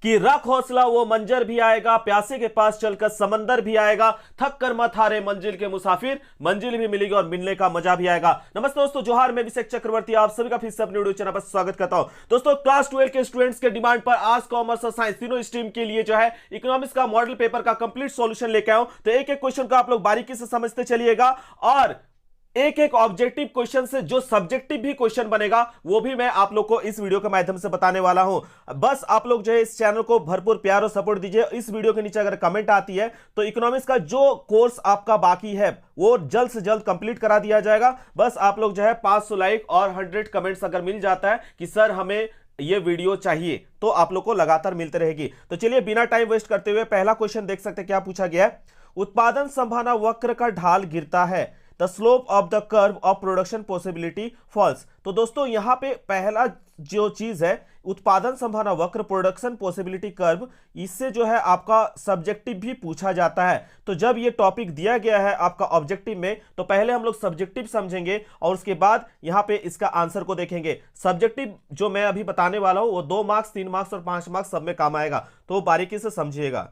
कि रख हौसला वो मंजर भी आएगा, प्यासे के पास चलकर समंदर भी आएगा, थक कर मत हारे मंजिल के मुसाफिर, मंजिल भी मिलेगी और मिलने का मजा भी आएगा। नमस्ते दोस्तों, जोहार, मैं अभिषेक चक्रवर्ती आप सभी का फिर से अपने वीडियो चैनल पर स्वागत करता हूं। दोस्तों, क्लास 12 के स्टूडेंट्स के डिमांड पर आर्ट्स, कॉमर्स और साइंस तीनों स्ट्रीम के लिए जो है इकोनॉमिक्स का मॉडल पेपर का कंप्लीट सॉल्यूशन लेके आऊं। तो एक एक क्वेश्चन को आप लोग बारीकी से समझते चलिएगा और एक एक ऑब्जेक्टिव क्वेश्चन से जो सब्जेक्टिव भी क्वेश्चन बनेगा वो भी मैं आप लोग को इस वीडियो के माध्यम से बताने वाला हूं। बस आप लोग जो है इस चैनल को भरपूर प्यार और सपोर्ट दीजिए। इस वीडियो के नीचे अगर कमेंट आती है तो इकोनॉमिक्स का जो कोर्स आपका बाकी है वो जल्द से जल्द कंप्लीट करा दिया जाएगा। बस आप लोग जो है 500 लाइक और 100 कमेंट्स अगर मिल जाता है कि सर हमें ये वीडियो चाहिए, तो आप लोग को लगातार मिलते रहेगी। तो चलिए बिना टाइम वेस्ट करते हुए पहला क्वेश्चन देख सकते हैं क्या पूछा गया है। उत्पादन संभावना वक्र का ढाल गिरता है, the slope of the curve of production possibility falls. तो दोस्तों यहां पे पहला जो चीज है उत्पादन संभावना वक्र, प्रोडक्शन पॉसिबिलिटी कर्व, इससे जो है आपका सब्जेक्टिव भी पूछा जाता है। तो जब ये टॉपिक दिया गया है आपका ऑब्जेक्टिव में तो पहले हम लोग सब्जेक्टिव समझेंगे और उसके बाद यहां पे इसका आंसर को देखेंगे। सब्जेक्टिव जो मैं अभी बताने वाला हूं वो 2 मार्क्स, 3 मार्क्स और 5 मार्क्स सब में काम आएगा, तो बारीकी से समझिएगा।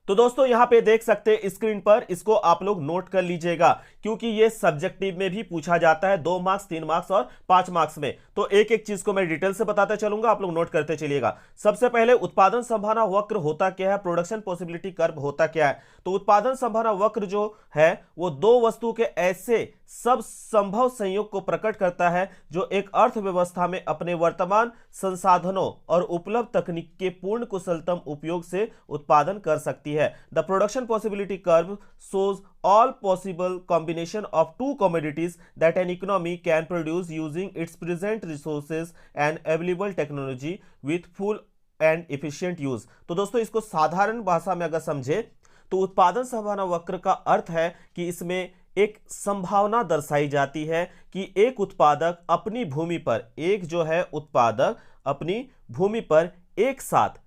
तो दोस्तों यहां पे देख सकते हैं स्क्रीन पर, इसको आप लोग नोट कर लीजिएगा क्योंकि ये सब्जेक्टिव में भी पूछा जाता है 2 मार्क्स, 3 मार्क्स और 5 मार्क्स में। तो एक एक चीज को मैं डिटेल से बताते चलूंगा, आप लोग नोट करते चलिएगा। सबसे पहले उत्पादन संभावना वक्र होता क्या है, प्रोडक्शन पॉसिबिलिटी कर्व होता क्या है। तो उत्पादन संभावना वक्र जो है वो दो वस्तु के ऐसे सब संभव संयोग को प्रकट करता है जो एक अर्थव्यवस्था में अपने वर्तमान संसाधनों और उपलब्ध तकनीक के पूर्ण कुशलतम उपयोग से उत्पादन कर सकती है। The production possibility curve shows all possible combination of two commodities that an economy can produce using its present resources and available technology with full and efficient use। तो दोस्तों इसको साधारण भाषा में अगर समझे तो उत्पादन संभावना वक्र का अर्थ है कि इसमें एक संभावना दर्शाई जाती है कि एक उत्पादक अपनी भूमि पर, एक जो है उत्पादक अपनी भूमि पर एक साथ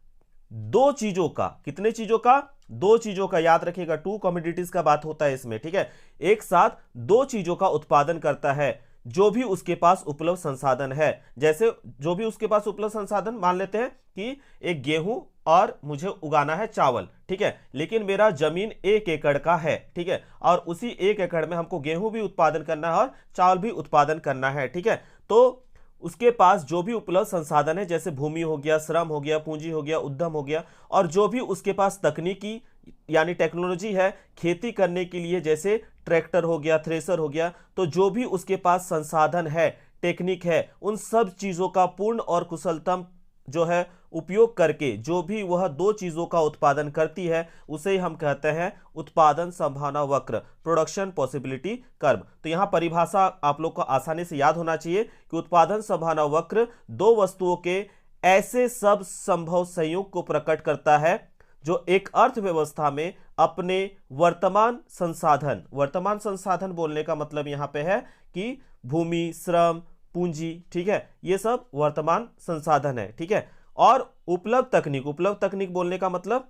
दो चीजों का, कितने चीजों का, 2 चीजों का, याद रखिएगा 2 कमोडिटीज का बात होता है इसमें, ठीक है। एक साथ 2 चीजों का उत्पादन करता है जो भी उसके पास उपलब्ध संसाधन है। जैसे जो भी उसके पास उपलब्ध संसाधन, मान लेते हैं कि एक गेहूं और मुझे उगाना है चावल, ठीक है, लेकिन मेरा जमीन 1 एकड़ का है, ठीक है, और उसी 1 एकड़ में हमको गेहूं भी उत्पादन करना है और चावल भी उत्पादन करना है, ठीक है। तो उसके पास जो भी उपलब्ध संसाधन है, जैसे भूमि हो गया, श्रम हो गया, पूंजी हो गया, उद्यम हो गया, और जो भी उसके पास तकनीकी यानी टेक्नोलॉजी है खेती करने के लिए, जैसे ट्रैक्टर हो गया, थ्रेसर हो गया, तो जो भी उसके पास संसाधन है, टेक्निक है, उन सब चीजों का पूर्ण और कुशलतम जो है उपयोग करके जो भी वह 2 चीजों का उत्पादन करती है उसे ही हम कहते हैं उत्पादन संभावना वक्र, प्रोडक्शन पॉसिबिलिटी कर्व। तो यहां परिभाषा आप लोग को आसानी से याद होना चाहिए कि उत्पादन संभावना वक्र 2 वस्तुओं के ऐसे सब संभव संयोग को प्रकट करता है जो एक अर्थव्यवस्था में अपने वर्तमान संसाधन, वर्तमान संसाधन बोलने का मतलब यहां पे है कि भूमि, श्रम, पूंजी, ठीक है, ये सब वर्तमान संसाधन है, ठीक है, और उपलब्ध तकनीक, उपलब्ध तकनीक बोलने का मतलब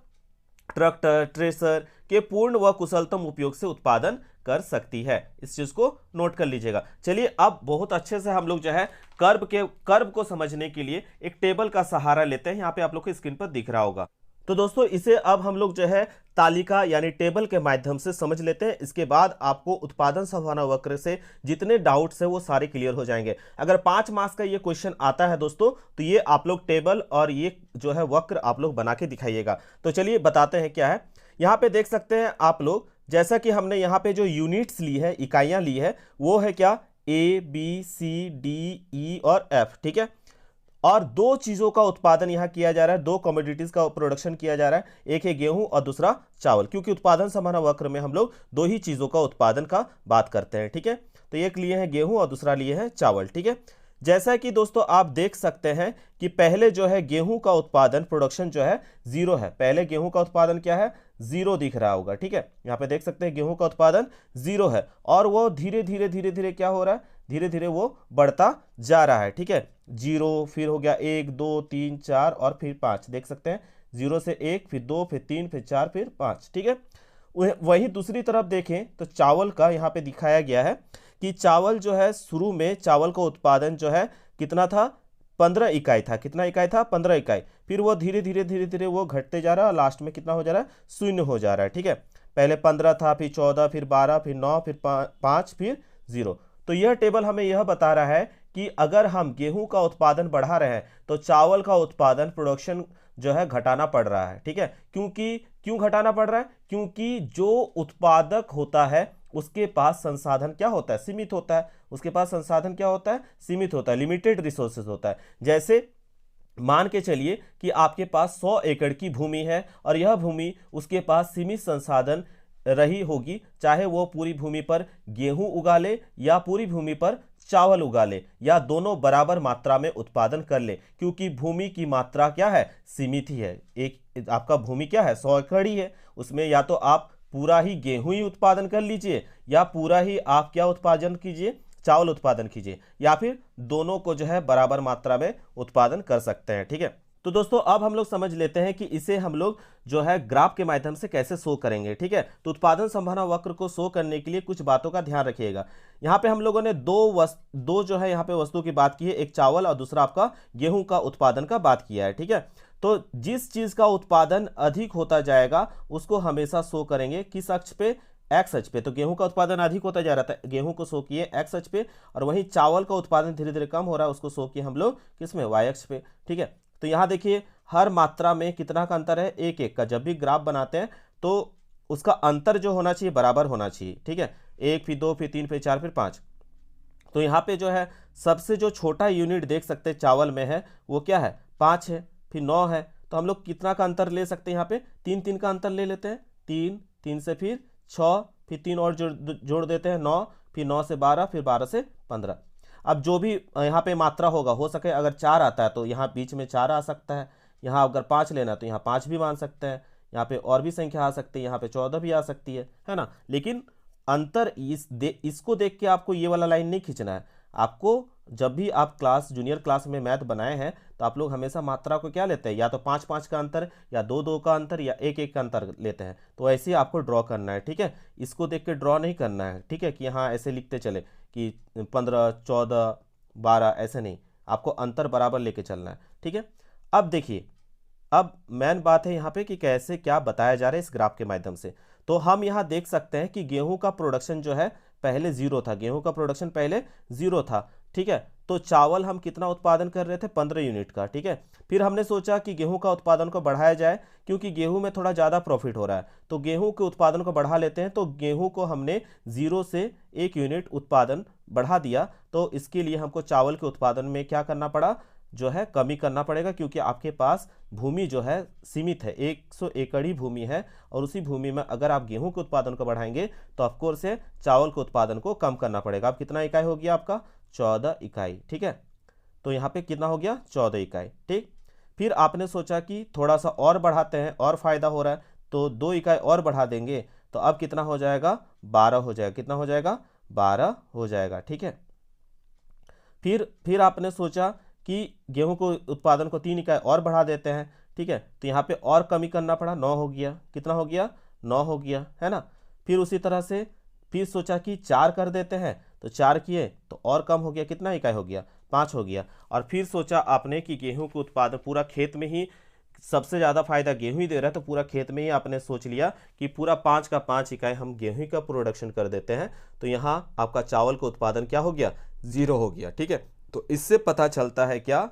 ट्रैक्टर, ट्रेसर के पूर्ण व कुशलतम उपयोग से उत्पादन कर सकती है। इस चीज को नोट कर लीजिएगा। चलिए अब बहुत अच्छे से हम लोग जो है कर्व को समझने के लिए एक टेबल का सहारा लेते हैं। यहाँ पे आप लोग को स्क्रीन पर दिख रहा होगा। तो दोस्तों इसे अब हम लोग जो है तालिका यानी टेबल के माध्यम से समझ लेते हैं। इसके बाद आपको उत्पादन संभावना वक्र से जितने डाउट्स है वो सारे क्लियर हो जाएंगे। अगर 5 मार्क्स का ये क्वेश्चन आता है दोस्तों तो ये आप लोग टेबल और ये जो है वक्र आप लोग बना के दिखाइएगा। तो चलिए बताते हैं क्या है। यहाँ पे देख सकते हैं आप लोग, जैसा कि हमने यहाँ पे जो यूनिट्स ली है, इकाइयाँ ली है, वो है क्या, ABCDE और F, ठीक है। और 2 चीजों का उत्पादन यहां किया जा रहा है, 2 कमोडिटीज का प्रोडक्शन किया जा रहा है, एक है गेहूं और दूसरा चावल, क्योंकि उत्पादन संभावना वक्र में हम लोग 2 ही चीजों का उत्पादन का बात करते हैं, ठीक है। तो एक लिए है गेहूं और दूसरा लिए है चावल, ठीक है। जैसा कि दोस्तों आप देख सकते हैं कि पहले जो है गेहूं का उत्पादन, प्रोडक्शन जो है 0 है। पहले गेहूं का उत्पादन क्या है, 0 दिख रहा होगा, ठीक है। यहाँ पे देख सकते हैं गेहूं का उत्पादन 0 है और वो धीरे धीरे क्या हो रहा है, धीरे धीरे वो बढ़ता जा रहा है, ठीक है। 0, फिर हो गया 1, 2, 3, 4 और फिर 5, देख सकते हैं 0 से 1, फिर 2, फिर 3, फिर 4, फिर 5, ठीक है। वहीं दूसरी तरफ देखें तो चावल का यहाँ पे दिखाया गया है कि चावल जो है शुरू में चावल का उत्पादन जो है कितना था, 15 इकाई था। कितना इकाई था? 15 इकाई। फिर वो धीरे धीरे वो घटते जा रहा है और लास्ट में कितना हो जा रहा है? शून्य हो जा रहा है। ठीक है, पहले 15 था, फिर 14, फिर 12, फिर 9, फिर 5, फिर 0। तो यह टेबल हमें यह बता रहा है कि अगर हम गेहूं का उत्पादन बढ़ा रहे हैं तो चावल का उत्पादन प्रोडक्शन जो है घटाना पड़ रहा है। ठीक है, क्यों घटाना पड़ रहा है? क्योंकि जो उत्पादक होता है उसके पास संसाधन क्या होता है? सीमित होता है। उसके पास संसाधन क्या होता है? सीमित होता है, लिमिटेड रिसोर्सेज होता है। जैसे मान के चलिए कि आपके पास 100 एकड़ की भूमि है और यह भूमि उसके पास सीमित संसाधन रही होगी, चाहे वो पूरी भूमि पर गेहूं उगा ले या पूरी भूमि पर चावल उगा ले या दोनों बराबर मात्रा में उत्पादन कर ले, क्योंकि भूमि की मात्रा क्या है? सीमित ही है। एक आपका भूमि क्या है? 100 एकड़ ही है। उसमें या तो आप पूरा ही गेहूं ही उत्पादन कर लीजिए या पूरा ही आप क्या उत्पादन कीजिए? चावल उत्पादन कीजिए, या फिर दोनों को जो है बराबर मात्रा में उत्पादन कर सकते हैं। ठीक है, तो दोस्तों अब हम लोग समझ लेते हैं कि इसे हम लोग जो है ग्राफ के माध्यम से कैसे शो करेंगे। ठीक है, तो उत्पादन संभावना वक्र को शो करने के लिए कुछ बातों का ध्यान रखिएगा। यहाँ पे हम लोगों ने दो जो है यहाँ पे वस्तु की बात की है, एक चावल और दूसरा आपका गेहूं का उत्पादन का बात किया है। ठीक है, तो जिस चीज का उत्पादन अधिक होता जाएगा उसको हमेशा शो करेंगे किस अक्ष पे? एक्स अक्ष पे। तो गेहूं का उत्पादन अधिक होता जा रहा था, गेहूं को शो किए एक्स अक्ष पे, और वहीं चावल का उत्पादन धीरे धीरे कम हो रहा है, उसको शो किए हम लोग किस में? वाई अक्ष पे। ठीक है, तो यहाँ देखिए हर मात्रा में कितना का अंतर है? एक एक का। जब भी ग्राफ बनाते हैं तो उसका अंतर जो होना चाहिए बराबर होना चाहिए। ठीक है, 1 फिर 2 फिर 3 फिर 4 फिर 5। तो यहाँ पे जो है सबसे जो छोटा यूनिट देख सकते हैं चावल में है वो क्या है? 5 है, फिर 9 है। तो हम लोग कितना का अंतर ले सकते हैं? यहाँ पे 3 का अंतर ले लेते हैं। 3 से फिर 6, फिर 3 और जोड़ देते हैं 9, फिर 9 से 12, फिर 12 से 15। अब जो भी यहाँ पे मात्रा होगा, हो सके अगर 4 आता है तो यहाँ बीच में 4 आ सकता है, यहाँ अगर 5 लेना तो यहाँ 5 भी मान सकते हैं, यहाँ पे और भी संख्या आ सकती है, यहाँ पे 14 भी आ सकती है ना। लेकिन अंतर इसको देख के आपको ये वाला लाइन नहीं खींचना है। आपको जब भी आप जूनियर क्लास में मैथ बनाए हैं तो आप लोग हमेशा मात्रा को क्या लेते हैं? या तो 5 का अंतर, या 2 का अंतर, या 1 का अंतर लेते हैं। तो ऐसे ही आपको ड्रॉ करना है। ठीक है, इसको देख के ड्रॉ नहीं करना है। ठीक है, कि यहाँ ऐसे लिखते चले कि 15, 14, 12, ऐसे नहीं, आपको अंतर बराबर लेके चलना है। ठीक है, अब देखिए, अब मेन बात है यहाँ पे कि कैसे क्या बताया जा रहा है इस ग्राफ के माध्यम से। तो हम यहाँ देख सकते हैं कि गेहूं का प्रोडक्शन जो है पहले 0 था, गेहूं का प्रोडक्शन पहले 0 था। ठीक है, तो चावल हम कितना उत्पादन कर रहे थे? 15 यूनिट का। ठीक है, फिर हमने सोचा कि गेहूं का उत्पादन को बढ़ाया जाए, क्योंकि गेहूं में थोड़ा ज़्यादा प्रॉफिट हो रहा है, तो गेहूं के उत्पादन को बढ़ा लेते हैं। तो गेहूं को हमने 0 से 1 यूनिट उत्पादन बढ़ा दिया। तो इसके लिए हमको चावल के उत्पादन में क्या करना पड़ा? जो है कमी करना पड़ेगा, क्योंकि आपके पास भूमि जो है सीमित है, 100 एकड़ ही भूमि है, और उसी भूमि में अगर आप गेहूं के उत्पादन को बढ़ाएंगे तो ऑफकोर्स से चावल के उत्पादन को कम करना पड़ेगा। अब कितना इकाई हो गया आपका? 14 इकाई। ठीक है, तो यहाँ पे कितना हो गया? 14 इकाई। ठीक, फिर आपने सोचा कि थोड़ा सा और बढ़ाते हैं और फायदा हो रहा है, तो 2 इकाई और बढ़ा देंगे, तो अब कितना हो जाएगा? 12 हो जाएगा। कितना हो जाएगा? 12 हो जाएगा। ठीक है, फिर आपने सोचा कि गेहूं को उत्पादन को 3 इकाई और बढ़ा देते हैं। ठीक है, तो यहाँ पे और कमी करना पड़ा, 9 हो गया। कितना हो गया? 9 हो गया, है ना। फिर उसी तरह से फिर सोचा कि 4 कर देते हैं, तो 4 किए तो और कम हो गया। कितना इकाई हो गया? 5 हो गया। और फिर सोचा आपने कि गेहूं के उत्पादन पूरा खेत में ही सबसे ज़्यादा फायदा गेहूं ही दे रहा है, तो पूरा खेत में ही आपने सोच लिया कि पूरा 5 का 5 इकाई हम गेहूं का प्रोडक्शन कर देते हैं। तो यहाँ आपका चावल का उत्पादन क्या हो गया? 0 हो गया। ठीक है, तो इससे पता चलता है क्या?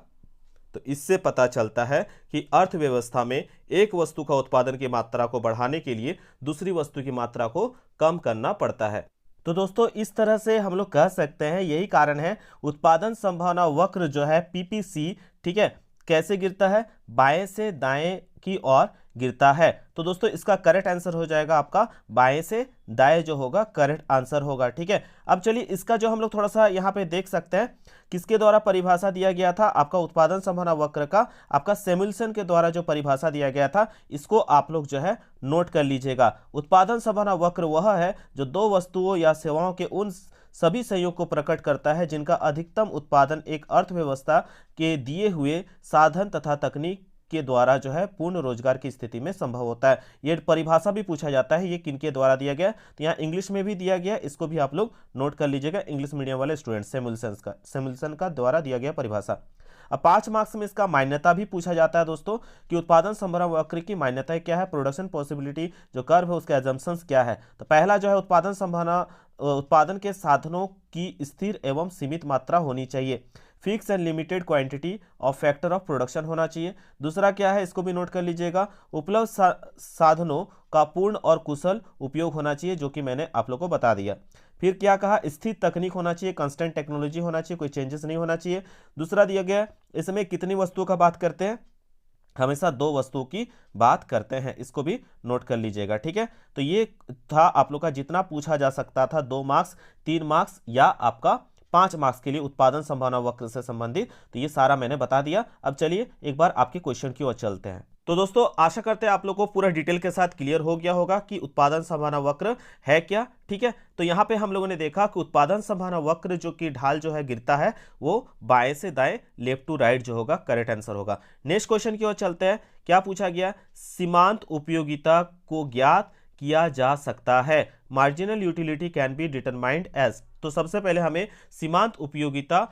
तो इससे पता चलता है कि अर्थव्यवस्था में एक वस्तु का उत्पादन की मात्रा को बढ़ाने के लिए दूसरी वस्तु की मात्रा को कम करना पड़ता है। तो दोस्तों इस तरह से हम लोग कह सकते हैं, यही कारण है उत्पादन संभावना वक्र जो है पीपीसी, ठीक है, कैसे गिरता है? बाएं से दाएं की ओर गिरता है। तो दोस्तों इसका करेक्ट आंसर हो जाएगा आपका बाएं से दाएं जो होगा करेक्ट आंसर होगा। ठीक है, अब चलिए इसका जो हम लोग थोड़ा सा यहाँ पे देख सकते हैं, किसके द्वारा परिभाषा दिया गया था? आपका उत्पादन संभावना वक्र का आपका सैमुअल्सन के द्वारा जो परिभाषा दिया गया था, इसको आप लोग जो है नोट कर लीजिएगा। उत्पादन संभावना वक्र वह है जो दो वस्तुओं या सेवाओं के उन सभी संयोग को प्रकट करता है जिनका अधिकतम उत्पादन एक अर्थव्यवस्था के दिए हुए साधन तथा तकनीक के द्वारा जो है पूर्ण रोजगार की स्थिति में संभव होता है। ये परिभाषा भी पूछा जाता है, ये किनके द्वारा दिया गया? तो यहाँ इंग्लिश में भी दिया गया, इसको भी आप लोग नोट कर लीजिएगा, इंग्लिश मीडियम वाले स्टूडेंट, सैमुअल्सन का द्वारा दिया गया परिभाषा। अब 5 मार्क्स में इसका मान्यता भी पूछा जाता है दोस्तों कि उत्पादन संभावना वक्र की मान्यता क्या है, प्रोडक्शन पॉसिबिलिटी जो कर्व है उसके एजम्पशंस क्या है। तो पहला जो है उत्पादन संभावना, उत्पादन के साधनों की स्थिर एवं सीमित मात्रा होनी चाहिए, fix and limited quantity of factor of production होना चाहिए। दूसरा क्या है, इसको भी नोट कर लीजिएगा, उपलब्ध साधनों का पूर्ण और कुशल उपयोग होना चाहिए, जो कि मैंने आप लोग को बता दिया। फिर क्या कहा, स्थिर तकनीक होना चाहिए, कांस्टेंट टेक्नोलॉजी होना चाहिए, कोई चेंजेस नहीं होना चाहिए। दूसरा दिया गया, इसमें कितनी वस्तुओं का बात करते हैं, हमेशा 2 वस्तुओं की बात करते हैं, इसको भी नोट कर लीजिएगा। ठीक है, तो ये था आप लोग का जितना पूछा जा सकता था, 2 मार्क्स, 3 मार्क्स या आपका 5 मार्क्स के लिए उत्पादन संभावना वक्र से संबंधित। तो ये सारा मैंने बता दिया। अब चलिए एक बार आपके क्वेश्चन की ओर चलते हैं। तो दोस्तों आशा करते हैं आप लोगों को पूरा डिटेल के साथ क्लियर हो गया होगा कि उत्पादन संभावना वक्र है क्या। ठीक है, तो यहाँ पे हम लोगों ने देखा कि उत्पादन संभावना वक्र जो कि ढाल जो है गिरता है वो बाएं से दाएं, लेफ्ट टू राइट जो होगा करेक्ट आंसर होगा। नेक्स्ट क्वेश्चन की ओर चलते हैं। क्या पूछा गया, सीमांत उपयोगिता को ज्ञात किया जा सकता है, marginal utility can be determined as. तो सबसे पहले हमें सीमांत उपयोगिता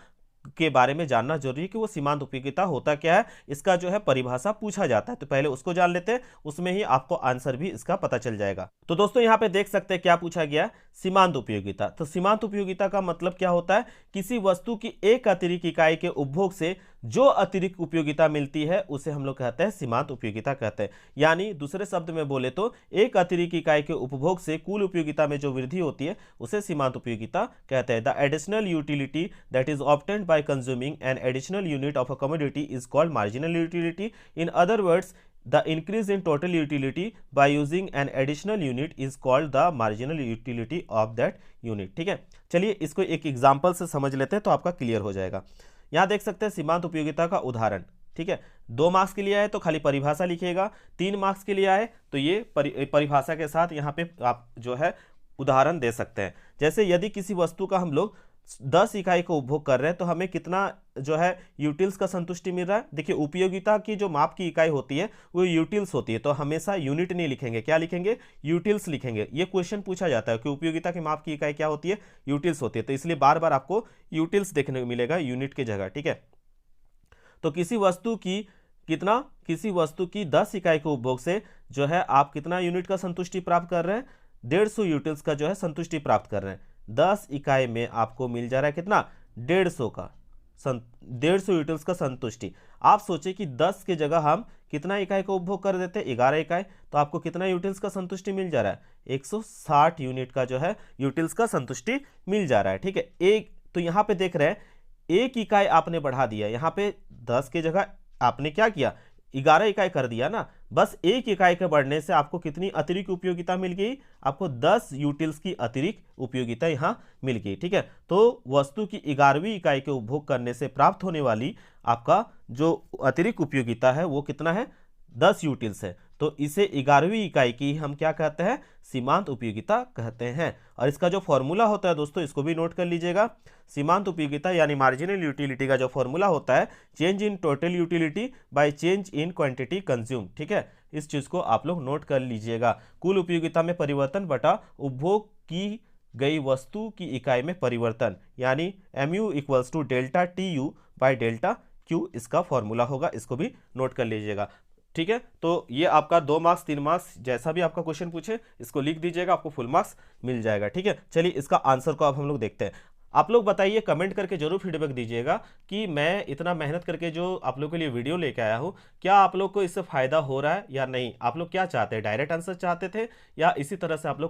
के बारे में जानना जरूरी है कि वो सीमांत उपयोगिता होता क्या है, इसका जो है परिभाषा पूछा जाता है। तो पहले उसको जान लेते हैं, उसमें ही आपको आंसर भी इसका पता चल जाएगा। तो दोस्तों यहाँ पे देख सकते हैं क्या पूछा गया, सीमांत उपयोगिता। तो सीमांत उपयोगिता का मतलब क्या होता है, किसी वस्तु की एक अतिरिक्त इकाई के उपभोग से जो अतिरिक्त उपयोगिता मिलती है उसे हम लोग कहते हैं सीमांत उपयोगिता कहते हैं। यानी दूसरे शब्द में बोले तो एक अतिरिक्त इकाई के उपभोग से कुल उपयोगिता में जो वृद्धि होती है उसे सीमांत उपयोगिता कहते हैं। The additional utility that is obtained by consuming an additional unit of a commodity is called marginal utility. In other words, the increase in total utility by using an additional unit is called the marginal utility of that unit। ठीक है, चलिए इसको एक example से समझ लेते हैं तो आपका क्लियर हो जाएगा। यहाँ देख सकते हैं सीमांत उपयोगिता का उदाहरण। ठीक है, 2 मार्क्स के लिए आए तो खाली परिभाषा लिखिएगा, 3 मार्क्स के लिए आए तो ये परिभाषा के साथ यहाँ पे आप जो है उदाहरण दे सकते हैं। जैसे यदि किसी वस्तु का हम लोग 10 इकाई को उपभोग कर रहे हैं तो हमें कितना जो है यूटिल्स का संतुष्टि मिल रहा है। देखिए उपयोगिता की जो माप की इकाई होती है वो यूटिल्स होती है, तो हमेशा यूनिट नहीं लिखेंगे, क्या लिखेंगे, यूटिल्स लिखेंगे। ये क्वेश्चन पूछा जाता है कि उपयोगिता की माप की इकाई क्या होती है, यूटिल्स होती है, तो इसलिए बार बार आपको यूटिल्स देखने को मिलेगा यूनिट की जगह। ठीक है, तो किसी वस्तु की 10 इकाई के उपभोग से जो है आप कितना यूनिट का संतुष्टि प्राप्त कर रहे हैं, 150 यूटिल्स का जो है संतुष्टि प्राप्त कर रहे हैं। 10 इकाई में आपको मिल जा रहा है कितना, 150 यूटिल्स का संतुष्टि। आप सोचे कि 10 के जगह हम कितना इकाई का उपभोग कर देते हैं, 11 इकाई, तो आपको कितना यूटिल्स का संतुष्टि मिल जा रहा है, 160 यूनिट का जो है यूटिल्स का संतुष्टि मिल जा रहा है। ठीक है, एक तो यहाँ पे देख रहे हैं 1 इकाई आपने बढ़ा दिया, यहाँ पे 10 के जगह आपने क्या किया, 11 इकाई कर दिया ना। बस 1 इकाई के बढ़ने से आपको कितनी अतिरिक्त उपयोगिता मिल गई, आपको 10 यूटिल्स की अतिरिक्त उपयोगिता यहाँ मिल गई। ठीक है, तो वस्तु की 11वीं इकाई के उपभोग करने से प्राप्त होने वाली आपका जो अतिरिक्त उपयोगिता है वो कितना है, 10 यूटिल्स है। तो इसे 11वीं इकाई की हम क्या कहते हैं, सीमांत उपयोगिता कहते हैं। और इसका जो फॉर्मूला होता है दोस्तों इसको भी नोट कर लीजिएगा। सीमांत उपयोगिता यानी मार्जिनल यूटिलिटी का जो फॉर्मूला होता है, change in total utility by change in quantity consume. ठीक है, इस चीज को आप लोग नोट कर लीजिएगा। कुल उपयोगिता में परिवर्तन बटा उपभोग की गई वस्तु की इकाई में परिवर्तन, यानी mu equals to delta TU by delta Q इसका फॉर्मूला होगा, इसको भी नोट कर लीजिएगा। ठीक है, तो ये आपका 2 मार्क्स 3 मार्क्स जैसा भी आपका क्वेश्चन पूछे इसको लिख दीजिएगा, आपको फुल मार्क्स मिल जाएगा। ठीक है, चलिए इसका आंसर को अब हम लोग देखते हैं। आप लोग बताइए, कमेंट करके जरूर फीडबैक दीजिएगा कि मैं इतना मेहनत करके जो आप लोग के लिए वीडियो लेके आया हूँ, क्या आप लोग को इससे फायदा हो रहा है या नहीं। आप लोग क्या चाहते हैं, डायरेक्ट आंसर चाहते थे या इसी तरह से आप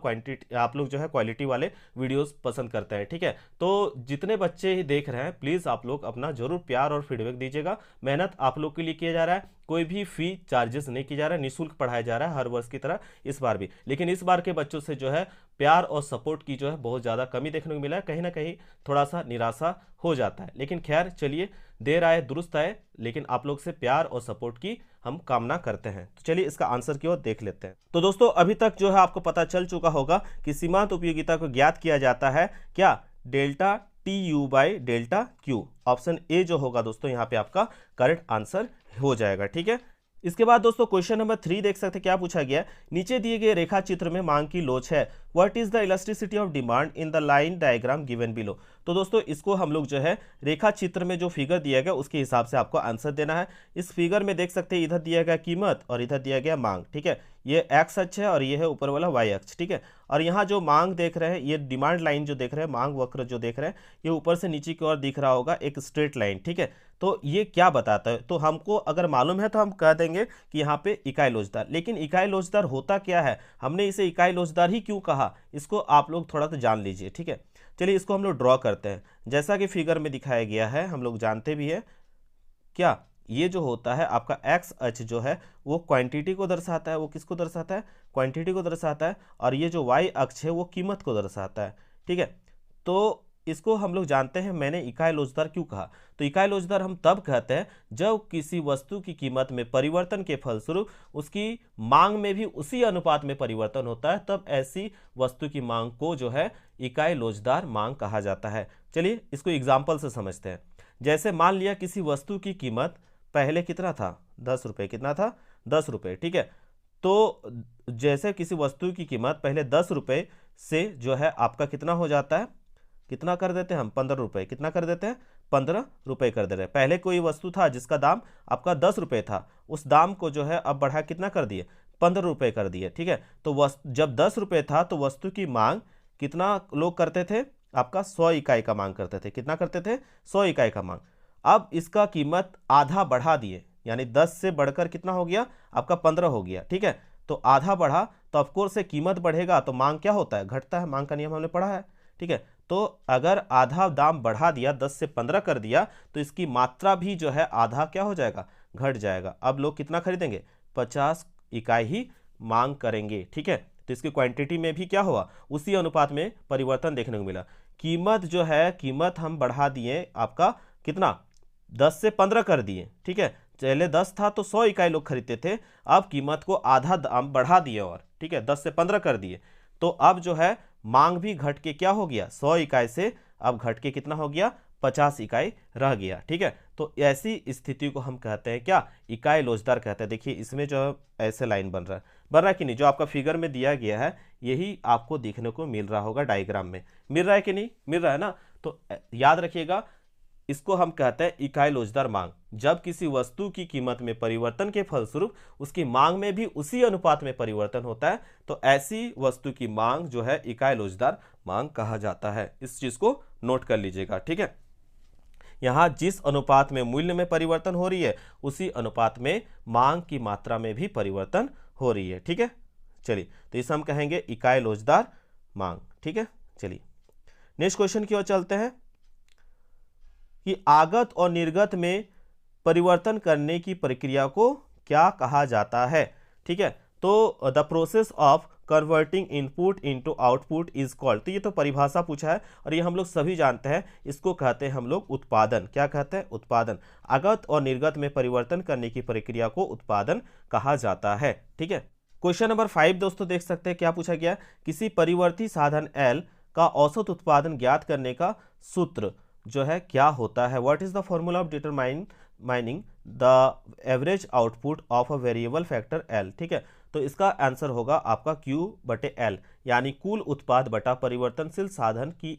लोग जो है क्वालिटी वाले वीडियोस पसंद करते हैं। ठीक है, तो जितने बच्चे ही देख रहे हैं प्लीज़ आप लोग अपना जरूर प्यार और फीडबैक दीजिएगा। मेहनत आप लोग के लिए किया जा रहा है, कोई भी फी चार्जेस नहीं की जा रहा है, निःशुल्क पढ़ाया जा रहा है हर वर्ष की तरह इस बार भी। लेकिन इस बार के बच्चों से जो है प्यार और सपोर्ट की जो है बहुत ज़्यादा कमी देखने को मिला है, कहीं ना कहीं थोड़ा सा निराशा हो जाता है। लेकिन खैर चलिए, देर आए दुरुस्त आए, लेकिन आप लोग से प्यार और सपोर्ट की हम कामना करते हैं। तो चलिए इसका आंसर की ओर देख लेते हैं। तो दोस्तों अभी तक जो है आपको पता चल चुका होगा कि सीमांत उपयोगिता को ज्ञात किया जाता है क्या, delta TU by delta Q। Option A जो होगा दोस्तों यहाँ पे आपका करेक्ट आंसर हो जाएगा। ठीक है, इसके बाद दोस्तों क्वेश्चन नंबर 3 देख सकते हैं क्या पूछा गया है। नीचे दिए गए रेखा चित्र में मांग की लोच है। What is the elasticity of demand in the line diagram given below. तो दोस्तों इसको हम लोग जो है रेखा चित्र में जो फिगर दिया गया उसके हिसाब से आपको आंसर देना है। इस फिगर में देख सकते हैं इधर दिया गया कीमत और इधर दिया गया मांग, ठीक है। ये एक्स अक्ष है और ये है ऊपर वाला वाई अक्ष, ठीक है। और यहाँ जो मांग देख रहे हैं, ये डिमांड लाइन जो देख रहे हैं, मांग वक्र जो देख रहे हैं, ये ऊपर से नीचे की ओर दिख रहा होगा एक स्ट्रेट लाइन, ठीक है। तो ये क्या बताता है, तो हमको अगर मालूम है तो हम कह देंगे कि यहाँ पे इकाई लोचदार। लेकिन इकाई लोचदार होता क्या है, हमने इसे इकाई लोचदार ही क्यों कहा, इसको आप लोग थोड़ा तो जान लीजिए, ठीक है। चलिए इसको हम लोग ड्रॉ करते हैं। जैसा कि फिगर में दिखाया गया है, हम लोग जानते भी है क्या, ये जो होता है आपका एक्स अक्ष जो है वो क्वांटिटी को दर्शाता है। वो किसको दर्शाता है, क्वांटिटी को दर्शाता है। और ये जो वाई अक्ष है वो कीमत को दर्शाता है, ठीक है। तो इसको हम लोग जानते हैं, मैंने इकाई लोचदार क्यों कहा, तो इकाई लोचदार हम तब कहते हैं जब किसी वस्तु की कीमत में परिवर्तन के फलस्वरूप उसकी मांग में भी उसी अनुपात में परिवर्तन होता है, तब ऐसी वस्तु की मांग को जो है इकाई लोचदार मांग कहा जाता है। चलिए इसको एग्जाम्पल से समझते हैं। जैसे मान लिया किसी वस्तु की कीमत पहले कितना था, 10 रुपये, कितना था, 10 रुपये, ठीक है। तो जैसे किसी वस्तु की कीमत पहले 10 रुपये से जो है आपका कितना हो जाता है, कितना कर देते हैं हम, 15 रुपये, कितना कर देते हैं, 15 रुपये कर दे रहे हैं। पहले कोई वस्तु था जिसका दाम आपका 10 रुपये था, उस दाम को जो है अब बढ़ा कितना कर दिए, 15 रुपये कर दिए, ठीक है। तो जब 10 रुपये था तो वस्तु की मांग कितना लोग करते थे, आपका 100 इकाई का मांग करते थे। कितना करते थे, 100 इकाई का मांग। अब इसका कीमत आधा बढ़ा दिए, यानी 10 से बढ़कर कितना हो गया, आपका 15 हो गया, ठीक है। तो आधा बढ़ा तो ऑफकोर्स से कीमत बढ़ेगा तो मांग क्या होता है, घटता है। मांग का नियम हमने पढ़ा है, ठीक है। तो अगर आधा दाम बढ़ा दिया, 10 से 15 कर दिया, तो इसकी मात्रा भी जो है आधा क्या हो जाएगा, घट जाएगा। अब लोग कितना खरीदेंगे, 50 इकाई ही मांग करेंगे, ठीक है। तो इसकी क्वांटिटी में भी क्या हुआ, उसी अनुपात में परिवर्तन देखने को मिला। कीमत जो है, कीमत हम बढ़ा दिए, आपका कितना, 10 से 15 कर दिए, ठीक है। पहले 10 था तो 100 इकाई लोग खरीदते थे, अब कीमत को आधा दाम बढ़ा दिए और, ठीक है, 10 से 15 कर दिए। तो अब जो है मांग भी घट के क्या हो गया, 100 इकाई से अब घट के कितना हो गया, 50 इकाई रह गया, ठीक है। तो ऐसी स्थिति को हम कहते हैं क्या, इकाई लोचदार कहते हैं। देखिए इसमें जो ऐसे लाइन बन रहा है कि नहीं, जो आपका फिगर में दिया गया है यही आपको देखने को मिल रहा होगा डायग्राम में, मिल रहा है कि नहीं, मिल रहा है ना। तो याद रखिएगा, इसको हम कहते हैं इकाई लोचदार मांग। जब किसी वस्तु की कीमत में परिवर्तन के फलस्वरूप उसकी मांग में भी उसी अनुपात में परिवर्तन होता है, तो ऐसी वस्तु की मांग जो है इकाई लोचदार मांग कहा जाता है। इस चीज को नोट कर लीजिएगा, ठीक है। यहां जिस अनुपात में मूल्य में परिवर्तन हो रही है उसी अनुपात में मांग की मात्रा में भी परिवर्तन हो रही है, ठीक है। चलिए तो इसे हम कहेंगे इकाई लोचदार मांग, ठीक है। चलिए नेक्स्ट क्वेश्चन की ओर चलते हैं कि आगत और निर्गत में परिवर्तन करने की प्रक्रिया को क्या कहा जाता है, ठीक है। तो the process of converting input into output is called, तो ये तो परिभाषा पूछा है और ये हम लोग सभी जानते हैं, इसको कहते हैं हम लोग उत्पादन। क्या कहते हैं, उत्पादन। आगत और निर्गत में परिवर्तन करने की प्रक्रिया को उत्पादन कहा जाता है, ठीक है। क्वेश्चन नंबर 5 दोस्तों देख सकते हैं क्या पूछा गया, किसी परिवर्ती साधन L का औसत उत्पादन ज्ञात करने का सूत्र जो है क्या होता है। What is the formula of determining the average output of a variable factor L, ठीक है। तो इसका आंसर होगा आपका Q/L, यानी कुल उत्पाद बटा परिवर्तनशील साधन की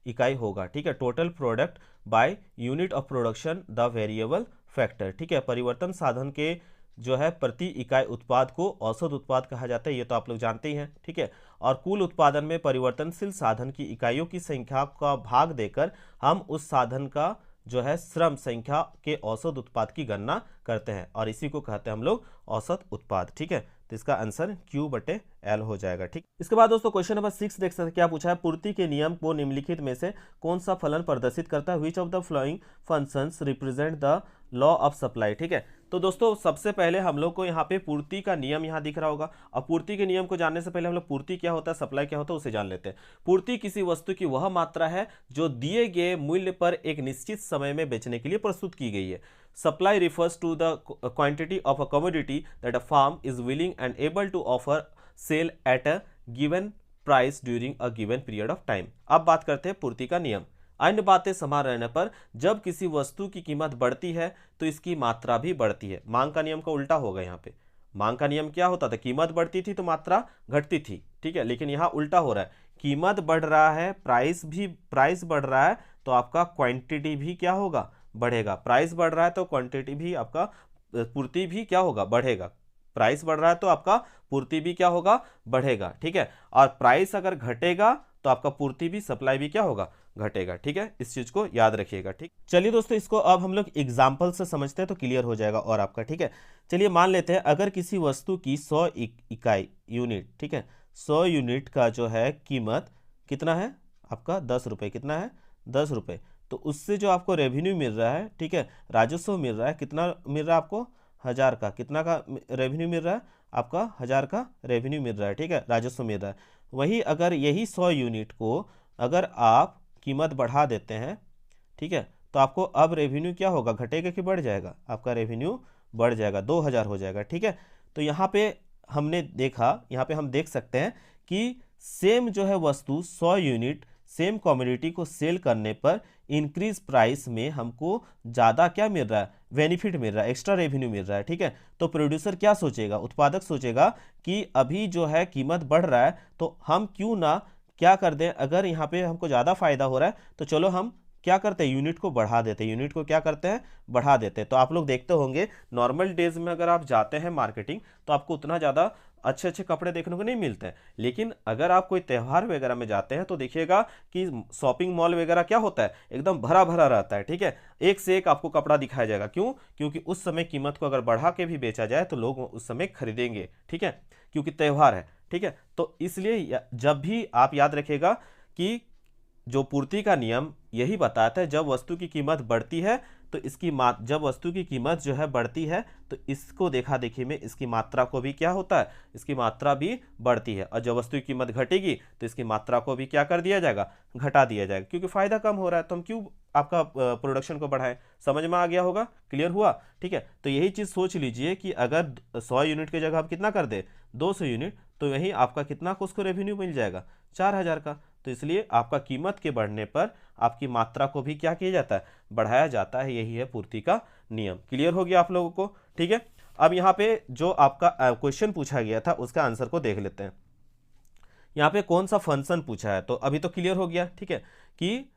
इकाई होगा, ठीक है। Total product by unit of production the variable factor, ठीक है। परिवर्तन साधन के जो है प्रति इकाई उत्पाद को औसत उत्पाद कहा जाता है, ये तो आप लोग जानते ही हैं, ठीक है। और कुल उत्पादन में परिवर्तनशील साधन की इकाइयों की संख्या का भाग देकर हम उस साधन का जो है श्रम संख्या के औसत उत्पाद की गणना करते हैं और इसी को कहते हैं हम लोग औसत उत्पाद, ठीक है। तो इसका आंसर Q/L हो जाएगा, ठीक। इसके बाद दोस्तों क्वेश्चन नंबर 6 देख सकते हैं क्या पूछा है, पूर्ति के नियम को निम्नलिखित में से कौन सा फलन प्रदर्शित करता है। Which of the flowing functions represent the law of supply, ठीक है। तो दोस्तों सबसे पहले हम लोग को यहाँ पे पूर्ति का नियम यहाँ दिख रहा होगा, और पूर्ति के नियम को जानने से पहले हम लोग पूर्ति क्या होता है, सप्लाई क्या होता है, उसे जान लेते हैं। पूर्ति किसी वस्तु की वह मात्रा है जो दिए गए मूल्य पर एक निश्चित समय में बेचने के लिए प्रस्तुत की गई है। Supply refers to the quantity of a commodity that a firm is willing and able to offer sale at a given price during a given period of time. अब बात करते हैं पूर्ति का नियम। अन्य बातें समान रहने पर जब किसी वस्तु की कीमत बढ़ती है तो इसकी मात्रा भी बढ़ती है। मांग का नियम का उल्टा होगा यहाँ पे। मांग का नियम क्या होता था, कीमत बढ़ती थी तो मात्रा घटती थी, ठीक है, लेकिन यहाँ उल्टा हो रहा है, कीमत बढ़ रहा है, प्राइस बढ़ रहा है तो आपका क्वांटिटी भी क्या होगा, बढ़ेगा। प्राइस बढ़ रहा है तो क्वांटिटी भी आपका, पूर्ति भी क्या होगा, बढ़ेगा। प्राइस बढ़ रहा है तो आपका पूर्ति भी क्या होगा, बढ़ेगा, ठीक है। और प्राइस अगर घटेगा तो आपका पूर्ति भी, सप्लाई भी क्या होगा, घटेगा, ठीक है। इस चीज को याद रखिएगा, ठीक। चलिए दोस्तों, इसको अब हम लोग एग्जाम्पल से समझते हैं तो क्लियर हो जाएगा और आपका, ठीक है। चलिए मान लेते हैं अगर किसी वस्तु की 100 इकाई यूनिट, ठीक है, 100 यूनिट का जो है कीमत कितना है आपका, 10 रुपये, कितना है, 10 रुपये। तो उससे जो आपको रेवेन्यू मिल रहा है, ठीक है, राजस्व मिल रहा है, कितना मिल रहा है आपको, 1000 का, कितना का रेवेन्यू मिल रहा है आपका, 1000 का रेवेन्यू मिल रहा है, ठीक है, राजस्व मिल रहा है। वही अगर यही 100 यूनिट को अगर आप कीमत बढ़ा देते हैं, ठीक है, तो आपको अब रेवेन्यू क्या होगा, घटेगा कि बढ़ जाएगा, आपका रेवेन्यू बढ़ जाएगा, 2000 हो जाएगा, ठीक है। तो यहाँ पे हमने देखा, यहाँ पे हम देख सकते हैं कि सेम जो है वस्तु 100 यूनिट सेम कमोडिटी को सेल करने पर इंक्रीज प्राइस में हमको ज़्यादा क्या मिल रहा है, बेनिफिट मिल रहा है, एक्स्ट्रा रेवेन्यू मिल रहा है, ठीक है। तो प्रोड्यूसर क्या सोचेगा, उत्पादक सोचेगा कि अभी जो है कीमत बढ़ रहा है तो हम क्यों ना क्या कर दें, अगर यहाँ पे हमको ज़्यादा फायदा हो रहा है तो चलो हम क्या करते हैं, यूनिट को बढ़ा देते हैं, यूनिट को क्या करते हैं, बढ़ा देते हैं। तो आप लोग देखते होंगे नॉर्मल डेज में अगर आप जाते हैं मार्केटिंग तो आपको उतना ज़्यादा अच्छे अच्छे कपड़े देखने को नहीं मिलते हैं, लेकिन अगर आप कोई त्यौहार वगैरह में जाते हैं तो देखिएगा कि शॉपिंग मॉल वगैरह क्या होता है, एकदम भरा भरा रहता है, ठीक है, एक से एक आपको कपड़ा दिखाया जाएगा। क्यों, क्योंकि उस समय कीमत को अगर बढ़ा के भी बेचा जाए तो लोग उस समय खरीदेंगे, ठीक है, क्योंकि त्यौहार है, ठीक है। तो इसलिए जब भी आप याद रखिएगा कि जो पूर्ति का नियम यही बताता है, जब वस्तु की कीमत बढ़ती है तो इसकी जब वस्तु की कीमत जो है बढ़ती है तो इसको देखा देखी में इसकी मात्रा को भी क्या होता है, इसकी मात्रा भी बढ़ती है। और जब वस्तु की कीमत घटेगी तो इसकी मात्रा को भी क्या कर दिया जाएगा, घटा दिया जाएगा, क्योंकि फायदा कम हो रहा है तो हम क्यों आपका प्रोडक्शन को बढ़ाएं। समझ में आ गया होगा, क्लियर हुआ, ठीक है। तो यही चीज़ सोच लीजिए कि अगर 100 यूनिट की जगह आप कितना कर दे, 200 यूनिट, तो वहीं आपका कितना को उसको रेवेन्यू मिल जाएगा, 4000 का। तो इसलिए आपका कीमत के बढ़ने पर आपकी मात्रा को भी क्या किया जाता है, बढ़ाया जाता है। यही है पूर्ति का नियम। क्लियर हो गया आप लोगों को, ठीक है। अब यहाँ पे जो आपका क्वेश्चन पूछा गया था उसका आंसर को देख लेते हैं। यहाँ पे कौन सा फंक्शन पूछा है, तो अभी तो क्लियर हो गया, ठीक है, कि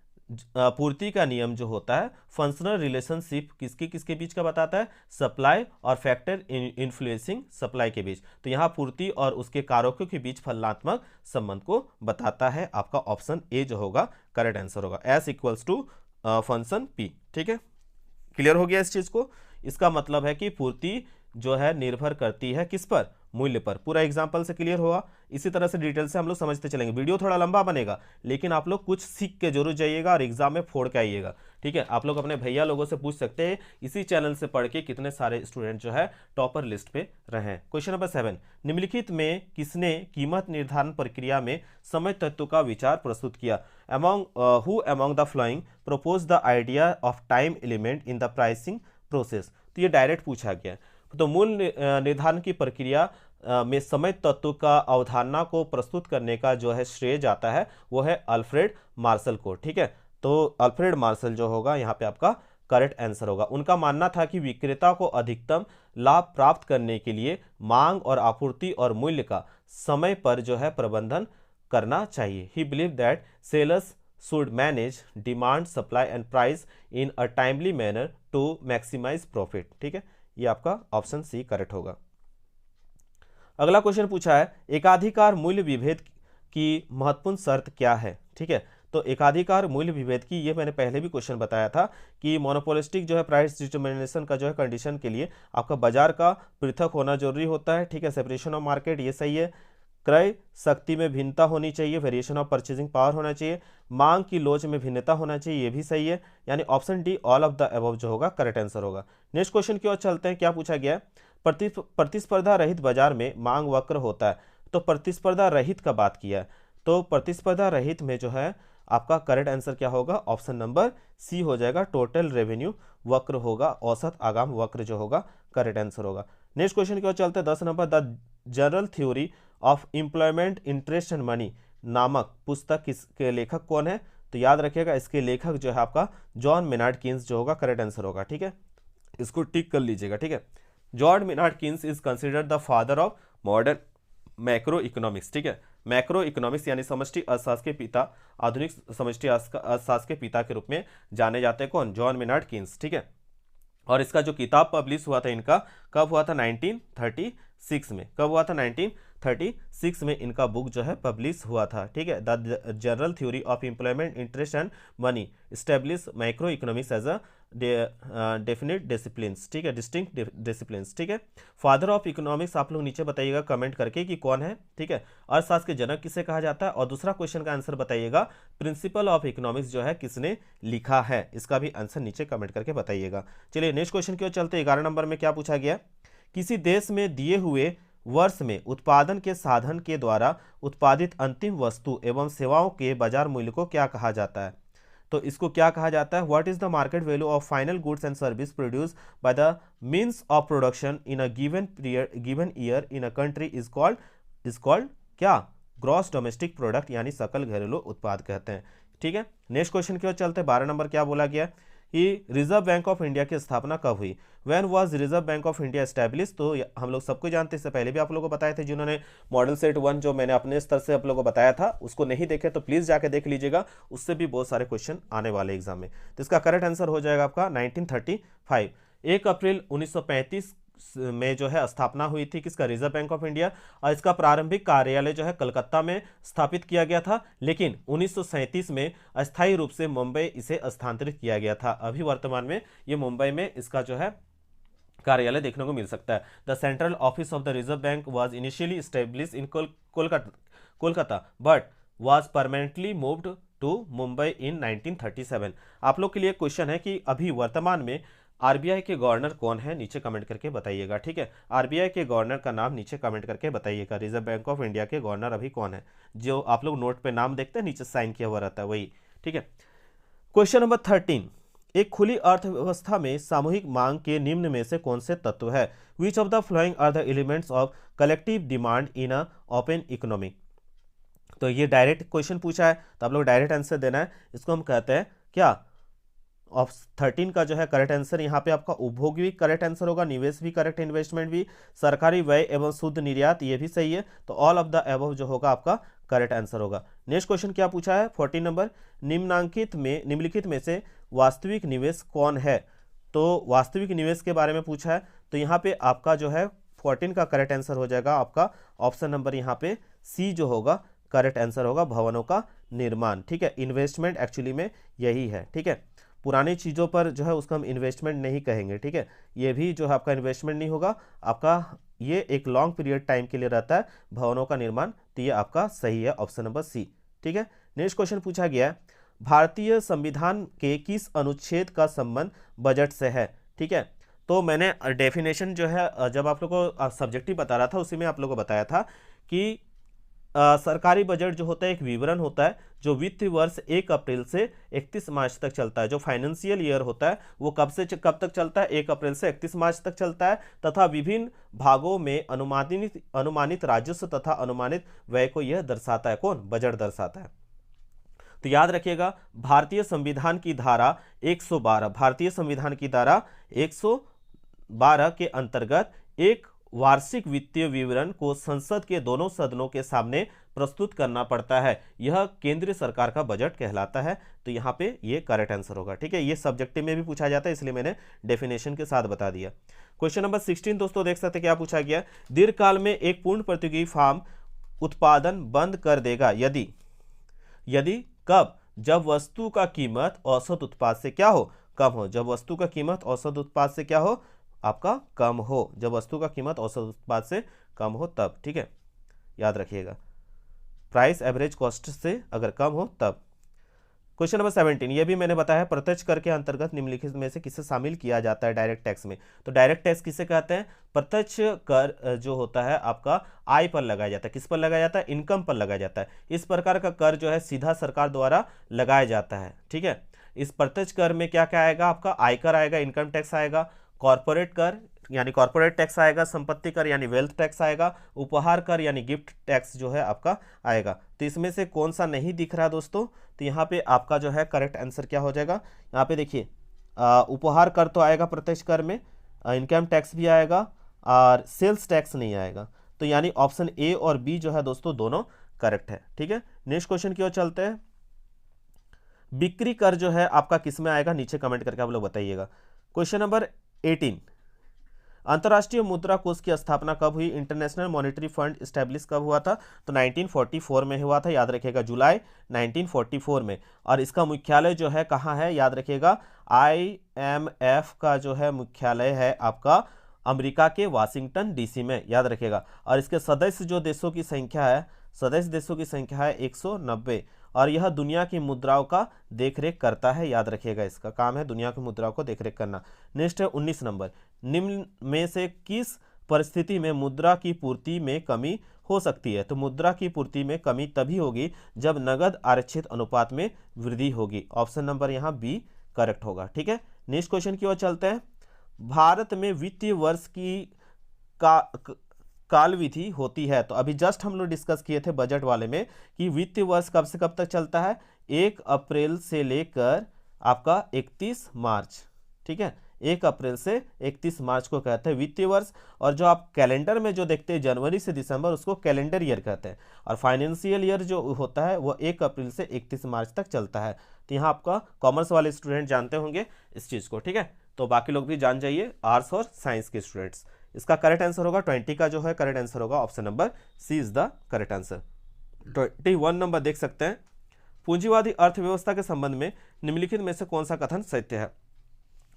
पूर्ति का नियम जो होता है फंक्शनल रिलेशनशिप किसके किसके बीच का बताता है, सप्लाई और फैक्टर इन्फ्लुएंसिंग सप्लाई के बीच। तो यहाँ पूर्ति और उसके कारकों के बीच फलनात्मक संबंध को बताता है। आपका ऑप्शन ए जो होगा करेक्ट आंसर होगा, S equals to function P, ठीक है। क्लियर हो गया इस चीज को। इसका मतलब है कि पूर्ति जो है निर्भर करती है किस पर, मूल्य पर। पूरा एग्जाम्पल से क्लियर हुआ। इसी तरह से डिटेल से हम लोग समझते चलेंगे। वीडियो थोड़ा लंबा बनेगा लेकिन आप लोग कुछ सीख के जरूर जाइएगा और एग्जाम में फोड़ के आइएगा, ठीक है। आप लोग अपने भैया लोगों से पूछ सकते हैं इसी चैनल से पढ़ के कितने सारे स्टूडेंट जो है टॉपर लिस्ट पे रहे। क्वेश्चन नंबर 7, निम्नलिखित में किसने कीमत निर्धारण प्रक्रिया में समय तत्व का विचार प्रस्तुत किया। Who among the following propose the idea of time element in the pricing process. तो ये डायरेक्ट पूछा गया। तो मूल निर्धारण की प्रक्रिया में समय तत्व का अवधारणा को प्रस्तुत करने का जो है श्रेय जाता है वो है अल्फ्रेड मार्शल को, ठीक है। तो अल्फ्रेड मार्शल जो होगा यहाँ पे आपका करेक्ट आंसर होगा। उनका मानना था कि विक्रेता को अधिकतम लाभ प्राप्त करने के लिए मांग और आपूर्ति और मूल्य का समय पर जो है प्रबंधन करना चाहिए। He believe that sellers should manage demand, supply and price in a timely manner to maximise profit, ठीक है। ये आपका ऑप्शन सी करेक्ट होगा। अगला क्वेश्चन पूछा है एकाधिकार मूल्य विभेद की महत्वपूर्ण शर्त क्या है, ठीक है। तो एकाधिकार मूल्य विभेद की ये मैंने पहले भी क्वेश्चन बताया था कि मोनोपोलिस्टिक जो है प्राइस डिटरमिनेशन का जो है कंडीशन के लिए आपका बाजार का पृथक होना जरूरी होता है, ठीक है। सेपरेशन ऑफ मार्केट ये सही है। क्रय शक्ति में भिन्नता होनी चाहिए, वेरिएशन ऑफ परचेजिंग पावर होना चाहिए। मांग की लोच में भिन्नता होना चाहिए, ये भी सही है। यानी option D all of the above जो होगा करेक्ट आंसर होगा। नेक्स्ट क्वेश्चन की ओर चलते हैं। क्या पूछा गया है, प्रतिस्पर्धा रहित बाजार में मांग वक्र होता है। तो प्रतिस्पर्धा रहित का बात किया है, तो प्रतिस्पर्धा रहित में जो है आपका करेक्ट आंसर क्या होगा, ऑप्शन नंबर सी हो जाएगा। टोटल रेवेन्यू वक्र होगा, औसत आगाम वक्र जो होगा करेक्ट आंसर होगा। नेक्स्ट क्वेश्चन की ओर चलते हैं। 10 number, the general theory of employment interest and money नामक पुस्तक किसके लेखक कौन है। तो याद रखिएगा इसके लेखक जो है आपका जॉन मेनार्ड कीन्स जो होगा करेक्ट आंसर होगा। ठीक है, इसको टिक कर लीजिएगा। ठीक है, John Maynard Keynes is considered the father of modern macro economics. ठीक है, मैक्रो इकोनॉमिक्स यानी समष्टि अर्थशास्त्र के पिता, आधुनिक समष्टि अर्थशास्त्र के पिता के रूप में जाने जाते हैं कौन? John Maynard Keynes. ठीक है, और इसका जो किताब पब्लिश हुआ था इनका कब हुआ था? 1936 में। कब हुआ था? 1936 में इनका बुक जो है पब्लिश हुआ था। ठीक है, the general theory of employment interest and money establish micro economics as a definite disciplines. ठीक है, डिस्टिंक्ट डिसिप्लिन्स। ठीक है, फादर ऑफ इकोनॉमिक्स आप लोग नीचे बताइएगा कमेंट करके कि कौन है। ठीक है, अर्थशास्त्र के जनक किसे कहा जाता है? और दूसरा क्वेश्चन का आंसर बताइएगा प्रिंसिपल ऑफ इकोनॉमिक्स जो है किसने लिखा है? इसका भी आंसर नीचे कमेंट करके बताइएगा। चलिए नेक्स्ट क्वेश्चन की ओर चलते। 11 नंबर में क्या पूछा गया? किसी देश में दिए हुए वर्ष में उत्पादन के साधन के द्वारा उत्पादित अंतिम वस्तु एवं सेवाओं के बाजार मूल्य को क्या कहा जाता है? तो इसको क्या कहा जाता है? What is the market value of final goods and service produce by the means of production in a given year in a country is called क्या? ग्रॉस डोमेस्टिक प्रोडक्ट यानी सकल घरेलू उत्पाद कहते हैं। ठीक है, नेक्स्ट क्वेश्चन की ओर चलते हैं। 12 नंबर क्या बोला गया कि रिजर्व बैंक ऑफ इंडिया की स्थापना कब हुई? When was reserve bank of India establish? तो हम लोग सबको जानते हैं, इससे पहले भी आप लोगों को बताए थे। जिन्होंने मॉडल सेट 1 जो मैंने अपने स्तर से आप लोगों को बताया था उसको नहीं देखे तो प्लीज जाके देख लीजिएगा, उससे भी बहुत सारे क्वेश्चन आने वाले एग्जाम में। तो इसका करेक्ट आंसर हो जाएगा आपका 1935। 1 अप्रैल 1935 में जो है स्थापना हुई थी किसका? Reserve bank of India. और इसका प्रारंभिक कार्यालय जो है कलकत्ता में स्थापित किया गया था, लेकिन 1937 में अस्थायी रूप से मुंबई इसे स्थानांतरित किया गया था। अभी वर्तमान में ये मुंबई में इसका जो है कार्यालय देखने को मिल सकता है। The central office of the Reserve Bank was initially establish in Kolkata but was permanently moved to Mumbai in 1937। आप लोग के लिए क्वेश्चन है कि अभी वर्तमान में आरबीआई के गवर्नर कौन है? नीचे कमेंट करके बताइएगा। ठीक है, आरबीआई के गवर्नर का नाम नीचे कमेंट करके बताइएगा। रिजर्व बैंक ऑफ इंडिया के गवर्नर अभी कौन है? जो आप लोग नोट पे नाम देखते हैं नीचे साइन किया हुआ रहता है वही। ठीक है, क्वेश्चन नंबर 13। एक खुली अर्थव्यवस्था में सामूहिक मांग के निम्न में से कौन से तत्व है? Which of the following are the elements of collective demand in a open economy? तो ये डायरेक्ट क्वेश्चन पूछा है तो आप लोग डायरेक्ट आंसर देना है। इसको हम कहते हैं क्या? ऑफ 13 का जो है करेक्ट आंसर यहाँ पे आपका उपभोग भी करेक्ट आंसर होगा, निवेश भी करेक्ट, इन्वेस्टमेंट भी, सरकारी व्यय एवं शुद्ध निर्यात ये भी सही है। तो ऑल ऑफ द अबव जो होगा आपका करेक्ट आंसर होगा। नेक्स्ट क्वेश्चन क्या पूछा है? 14 नंबर, निम्नलिखित में से वास्तविक निवेश कौन है? तो वास्तविक निवेश के बारे में पूछा है। तो यहाँ पे आपका जो है 14 का करेक्ट आंसर हो जाएगा आपका ऑप्शन नंबर यहाँ पे सी जो होगा करेक्ट आंसर होगा, भवनों का निर्माण। ठीक है, इन्वेस्टमेंट एक्चुअली में यही है। ठीक है, पुरानी चीज़ों पर जो है उसको हम इन्वेस्टमेंट नहीं कहेंगे। ठीक है, ये भी जो है आपका इन्वेस्टमेंट नहीं होगा, आपका ये एक लॉन्ग पीरियड टाइम के लिए रहता है भवनों का निर्माण। तो ये आपका सही है ऑप्शन नंबर सी। ठीक है, नेक्स्ट क्वेश्चन पूछा गया है भारतीय संविधान के किस अनुच्छेद का संबंध बजट से है? ठीक है, तो मैंने डेफिनेशन जो है जब आप लोगों को सब्जेक्टिव बता रहा था उसी में आप लोगों को बताया था कि सरकारी बजट जो होता है एक विवरण होता है जो वित्तीय वर्ष 1 अप्रैल से 31 मार्च तक चलता है। जो फाइनेंशियल ईयर होता है वो कब से कब तक चलता है? 1 अप्रैल से 31 मार्च तक चलता है, तथा विभिन्न भागों में अनुमानित राजस्व तथा अनुमानित व्यय को यह दर्शाता है। कौन? बजट दर्शाता है। तो याद रखिएगा भारतीय संविधान की धारा 112, भारतीय संविधान की धारा 112 के अंतर्गत एक वार्षिक वित्तीय विवरण को संसद के दोनों सदनों के सामने प्रस्तुत करना पड़ता है। यह केंद्र सरकार का बजट कहलाता है। तो यहाँ पे ये करेक्ट आंसर होगा। ठीक है, ये सब्जेक्टिव में भी पूछा जाता है इसलिए मैंने डेफिनेशन के साथ बता दिया। क्वेश्चन नंबर 16 दोस्तों देख सकते क्या पूछा गया? दीर्घकाल में एक पूर्ण प्रतियोगी फार्म उत्पादन बंद कर देगा यदि कब? जब वस्तु का कीमत औसत उत्पाद से क्या हो? कम हो। जब वस्तु का कीमत औसत उत्पाद से क्या हो? आपका कम हो। जब वस्तु का कीमत औसत उत्पाद से कम हो तब। ठीक है, याद रखिएगा प्राइस एवरेज कॉस्ट से अगर कम हो तब। क्वेश्चन नंबर 17, ये भी मैंने बताया प्रत्यक्ष कर के अंतर्गत निम्नलिखित में से किसे शामिल किया जाता है डायरेक्ट टैक्स में? तो डायरेक्ट टैक्स किसे कहते हैं? प्रत्यक्ष कर जो होता है आपका आय पर लगाया जाता है। किस पर लगाया जाता है? इनकम पर लगाया जाता है। इस प्रकार का कर जो है सीधा सरकार द्वारा लगाया जाता है। ठीक है, इस प्रत्यक्ष कर में क्या क्या आएगा? आपका आयकर आएगा, इनकम टैक्स आएगा, कॉर्पोरेट कर यानी कॉर्पोरेट टैक्स आएगा, संपत्ति कर यानी वेल्थ टैक्स आएगा, उपहार कर यानी गिफ्ट टैक्स जो है आपका आएगा। तो इसमें से कौन सा नहीं दिख रहा दोस्तों, तो यहाँ पे आपका जो है करेक्ट आंसर क्या हो जाएगा, यहाँ पे देखिए उपहार कर तो आएगा प्रत्यक्ष कर में, इनकम टैक्स भी आएगा और सेल्स टैक्स नहीं आएगा। तो यानी ऑप्शन ए और बी जो है दोस्तों दोनों करेक्ट है। ठीक है, नेक्स्ट क्वेश्चन की ओर चलते हैं। बिक्री कर जो है आपका किस में आएगा, नीचे कमेंट करके आप लोग बताइएगा। क्वेश्चन नंबर 18, अंतर्राष्ट्रीय मुद्रा कोष की स्थापना कब हुई, इंटरनेशनल मॉनेटरी फंड स्टैब्लिश कब हुआ था, तो 1944 में हुआ था, याद रखिएगा जुलाई 1944 में। और इसका मुख्यालय जो है कहाँ है, याद रखिएगा IMF का जो है मुख्यालय है आपका अमेरिका के वाशिंगटन DC में, याद रखिएगा। और इसके सदस्य जो देशों की संख्या है, सदस्य देशों की संख्या है 190, और यह दुनिया की मुद्राओं का देखरेख करता है, याद रखिएगा इसका काम है दुनिया की मुद्राओं को देखरेख करना। नेक्स्ट है 19 नंबर, निम्न में से किस परिस्थिति में मुद्रा की पूर्ति में कमी हो सकती है, तो मुद्रा की पूर्ति में कमी तभी होगी जब नगद आरक्षित अनुपात में वृद्धि होगी। ऑप्शन नंबर यहाँ बी करेक्ट होगा। ठीक है, नेक्स्ट क्वेश्चन की ओर चलते हैं। भारत में वित्तीय वर्ष की काल विधि होती है, तो अभी जस्ट हम लोग डिस्कस किए थे बजट वाले में कि वित्तीय वर्ष कब से कब तक चलता है, 1 अप्रैल से लेकर आपका 31 मार्च। ठीक है, 1 अप्रैल से 31 मार्च को कहते हैं वित्तीय वर्ष। और जो आप कैलेंडर में जो देखते हैं जनवरी से दिसंबर, उसको कैलेंडर ईयर कहते हैं। और फाइनेंशियल ईयर जो होता है वो 1 अप्रैल से 31 मार्च तक चलता है। तो यहाँ आपका कॉमर्स वाले स्टूडेंट जानते होंगे इस चीज़ को। ठीक है, तो बाकी लोग भी जान जाइए, आर्ट्स और साइंस के स्टूडेंट्स। इसका करेक्ट आंसर होगा 20 का जो है करेक्ट आंसर होगा option number C is the correct answer. 21 number देख सकते हैं, पूंजीवादी अर्थव्यवस्था के संबंध में निम्नलिखित में से कौन सा कथन सत्य है,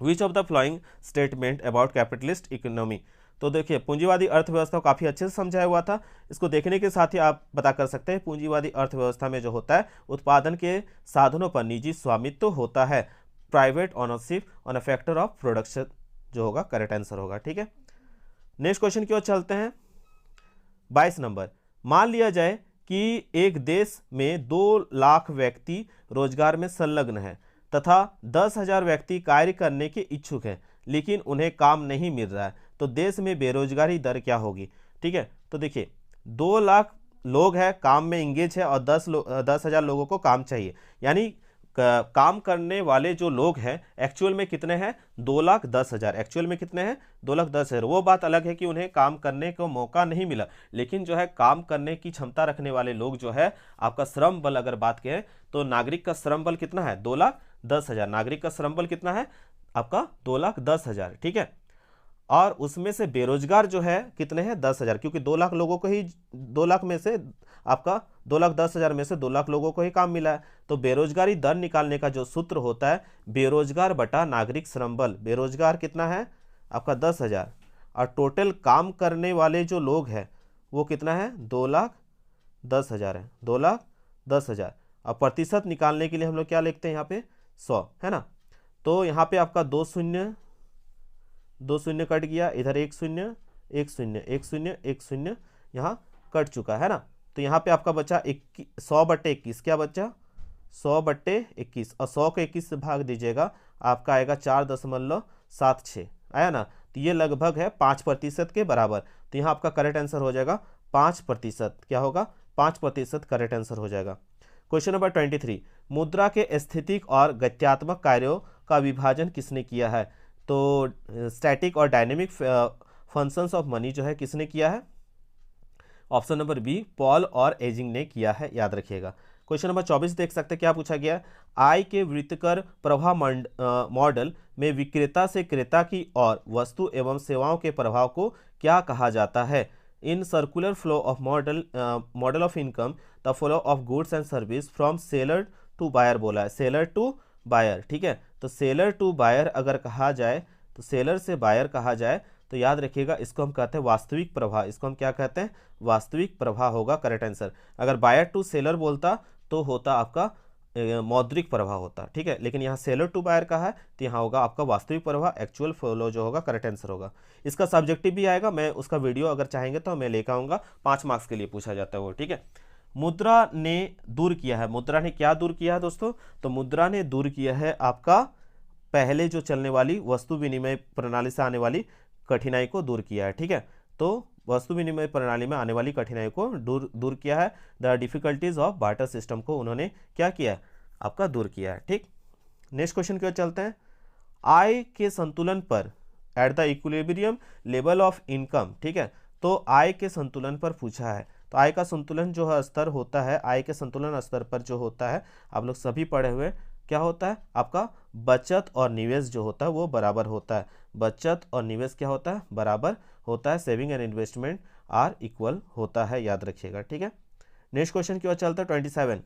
which of the following statement about capitalist economy. तो देखिए पूंजीवादी अर्थव्यवस्था को काफ़ी अच्छे से समझाया हुआ था, इसको देखने के साथ ही आप पता कर सकते हैं पूंजीवादी अर्थव्यवस्था में जो होता है उत्पादन के साधनों पर निजी स्वामित्व होता है, private ownership on a factor of production जो होगा करेक्ट आंसर होगा। ठीक है, नेक्स्ट क्वेश्चन की ओर चलते हैं। 22 नंबर, मान लिया जाए कि एक देश में 2 लाख व्यक्ति रोजगार में संलग्न है तथा 10,000 व्यक्ति कार्य करने के इच्छुक हैं, लेकिन उन्हें काम नहीं मिल रहा है, तो देश में बेरोजगारी दर क्या होगी। ठीक है, तो देखिए 2 लाख लोग हैं काम में इंगेज है और 10,000 लोगों को काम चाहिए, यानी काम करने वाले जो लोग हैं एक्चुअल में कितने हैं, 2,10,000। एक्चुअल में कितने हैं, 2,10,000। वो बात अलग है कि उन्हें काम करने को मौका नहीं मिला, लेकिन जो है काम करने की क्षमता रखने वाले लोग जो है आपका श्रम बल अगर बात करें तो नागरिक का श्रम बल कितना है, 2,10,000। नागरिक का श्रम बल कितना है आपका 2,10,000। ठीक है, और उसमें से बेरोजगार जो है कितने हैं, 10,000, क्योंकि 2 लाख लोगों को ही 2 लाख में से आपका 2,10,000 में से 2 लाख लोगों को ही काम मिला है। तो बेरोजगारी दर निकालने का जो सूत्र होता है बेरोजगार बटा नागरिक श्रम बल। बेरोजगार कितना है आपका 10,000 और टोटल काम करने वाले जो लोग हैं वो कितना है 2,10,000 है, 2,10,000। और प्रतिशत निकालने के लिए हम लोग क्या लिखते हैं यहाँ पे 100 है ना, तो यहाँ पे आपका 2 शून्य कट गया, इधर 1 शून्य 1 शून्य 1 शून्य 1 शून्य यहाँ कट चुका है ना। तो यहाँ पे आपका बचा 100/21, क्या बचा 100/21, और 100 को 21 से भाग दीजिएगा आपका आएगा 4.76 आया ना। तो ये लगभग है 5% के बराबर। तो यहाँ आपका करेक्ट आंसर हो जाएगा 5%। क्या होगा 5% करेक्ट आंसर हो जाएगा। क्वेश्चन नंबर 23, मुद्रा के स्थितिक और गत्यात्मक कार्यों का विभाजन किसने किया है, तो स्टैटिक और डायनेमिक फंक्शंस ऑफ मनी जो है किसने किया है, ऑप्शन नंबर बी पॉल और एजिंग ने किया है, याद रखिएगा। क्वेश्चन नंबर 24 देख सकते हैं, क्या पूछा गया, आय के वृत्तकर प्रवाह मॉडल में विक्रेता से क्रेता की और वस्तु एवं सेवाओं के प्रभाव को क्या कहा जाता है। In circular flow of model of income the flow of goods and service from seller to buyer बोला है, सेलर टू बायर। ठीक है, तो सेलर टू बायर अगर कहा जाए तो सेलर से बायर कहा जाए तो याद रखिएगा इसको हम कहते हैं वास्तविक प्रवाह। इसको हम क्या कहते हैं, वास्तविक प्रवाह होगा करेक्ट आंसर। अगर बायर टू सेलर बोलता तो होता आपका मौद्रिक प्रवाह होता। ठीक है, लेकिन यहाँ सेलर टू बायर का है तो यहाँ होगा आपका वास्तविक प्रवाह, एक्चुअल फ्लो जो होगा करेक्ट आंसर होगा। इसका सब्जेक्टिव भी आएगा, मैं उसका वीडियो अगर चाहेंगे तो मैं लेकर आऊँगा, 5 मार्क्स के लिए पूछा जाता है वो। ठीक है, मुद्रा ने दूर किया है, मुद्रा ने क्या दूर किया है दोस्तों, तो मुद्रा ने दूर किया है आपका पहले जो चलने वाली वस्तु विनिमय प्रणाली से आने वाली कठिनाई को दूर किया है। ठीक है, तो वस्तु विनिमय प्रणाली में आने वाली कठिनाई को दूर किया है। The difficulties of barter system को उन्होंने क्या किया है, आपका दूर किया है। ठीक, नेक्स्ट क्वेश्चन की ओर चलते हैं। आय के संतुलन पर at the equilibrium level of income. ठीक है, तो आय के संतुलन पर पूछा है। तो आय का संतुलन जो है स्तर होता है, आय के संतुलन स्तर पर जो होता है, आप लोग सभी पढ़े हुए, क्या होता है आपका बचत और निवेश जो होता है वो बराबर होता है। बचत और निवेश क्या होता है, बराबर होता है। Saving and investment are equal होता है, याद रखिएगा। ठीक है, नेक्स्ट क्वेश्चन की ओर चलता है 27।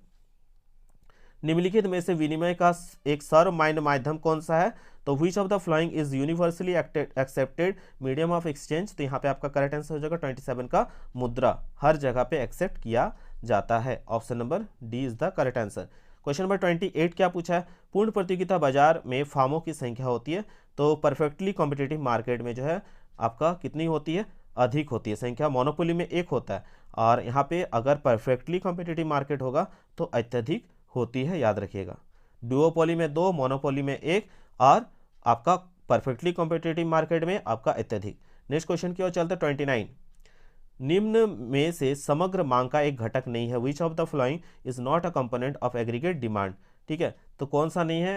निम्नलिखित में से विनिमय का एक सर्वमान्य माध्यम कौन सा है? तो विच of the following is universally accepted medium of exchange. तो यहाँ पे आपका करेक्ट आंसर हो जाएगा 27 का मुद्रा हर जगह पे एक्सेप्ट किया जाता है। Option number D is the correct answer. Question number 28 क्या पूछा है? पूर्ण प्रतियोगिता बाजार में फार्मों की संख्या होती है, तो परफेक्टली कॉम्पिटिटिव मार्केट में जो है आपका कितनी होती है, अधिक होती है संख्या। मोनोपोली में एक होता है, और यहाँ पे अगर परफेक्टली कॉम्पिटिटिव मार्केट होगा तो अत्यधिक होती है, याद रखिएगा। डुओपोली में 2, मोनोपोली में 1, और आपका परफेक्टली कॉम्पिटिटिव मार्केट में आपका अत्यधिक। नेक्स्ट क्वेश्चन की ओर चलते 29। निम्न में से समग्र मांग का एक घटक नहीं है। Which of the following is not a component of aggregate demand. ठीक है, तो कौन सा नहीं है?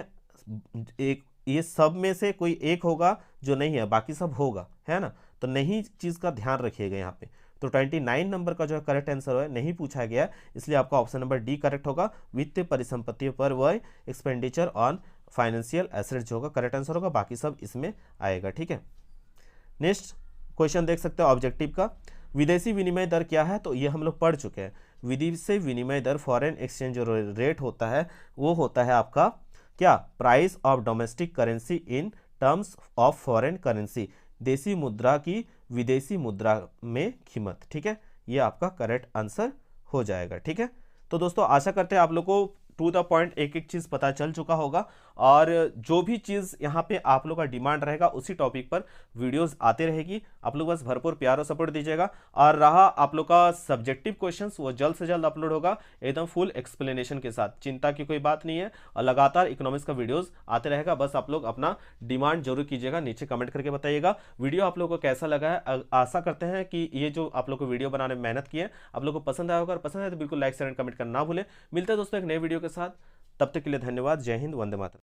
एक, ये सब में से कोई एक होगा जो नहीं है, बाकी सब होगा, है ना। तो नहीं चीज का ध्यान रखिएगा यहाँ पे। तो 29 नंबर का जो है करेक्ट आंसर है, नहीं पूछा गया, इसलिए आपका ऑप्शन नंबर डी करेक्ट होगा। वित्तीय परिसंपत्ति पर वह एक्सपेंडिचर ऑन फाइनेंशियल एसेट जो होगा करेक्ट आंसर होगा, बाकी सब इसमें आएगा। ठीक है, नेक्स्ट क्वेश्चन देख सकते हो ऑब्जेक्टिव का। विदेशी विनिमय दर क्या है? तो ये हम लोग पढ़ चुके हैं। विदेशी विनिमय दर फॉरेन एक्सचेंज जो रेट होता है वो होता है आपका क्या, price of domestic currency in terms of foreign currency. देसी मुद्रा की विदेशी मुद्रा में कीमत। ठीक है, ये आपका करेक्ट आंसर हो जाएगा। ठीक है, तो दोस्तों आशा करते हैं आप लोग को टू द पॉइंट एक एक चीज पता चल चुका होगा, और जो भी चीज यहाँ पे आप लोग का डिमांड रहेगा उसी टॉपिक पर वीडियोस आते रहेगी। आप लोग बस भरपूर प्यार और सपोर्ट दीजिएगा। और रहा आप लोग का सब्जेक्टिव क्वेश्चंस, वो जल्द से जल्द अपलोड होगा एकदम फुल एक्सप्लेनेशन के साथ, चिंता की कोई बात नहीं है। और लगातार इकोनॉमिक्स का वीडियोस आते रहेगा, बस आप लोग अपना डिमांड जरूर कीजिएगा, नीचे कमेंट करके बताइएगा वीडियो आप लोग को कैसा लगा है। आशा करते हैं कि ये जो आप लोग को वीडियो बनाने में मेहनत की है आप लोग को पसंद आया होगा, और पसंद है तो बिल्कुल लाइक शेयर एंड कमेंट करना ना भूले। मिलते हैं दोस्तों एक नए वीडियो के साथ, तब तक के लिए धन्यवाद। जय हिंद, वंदे मातरम।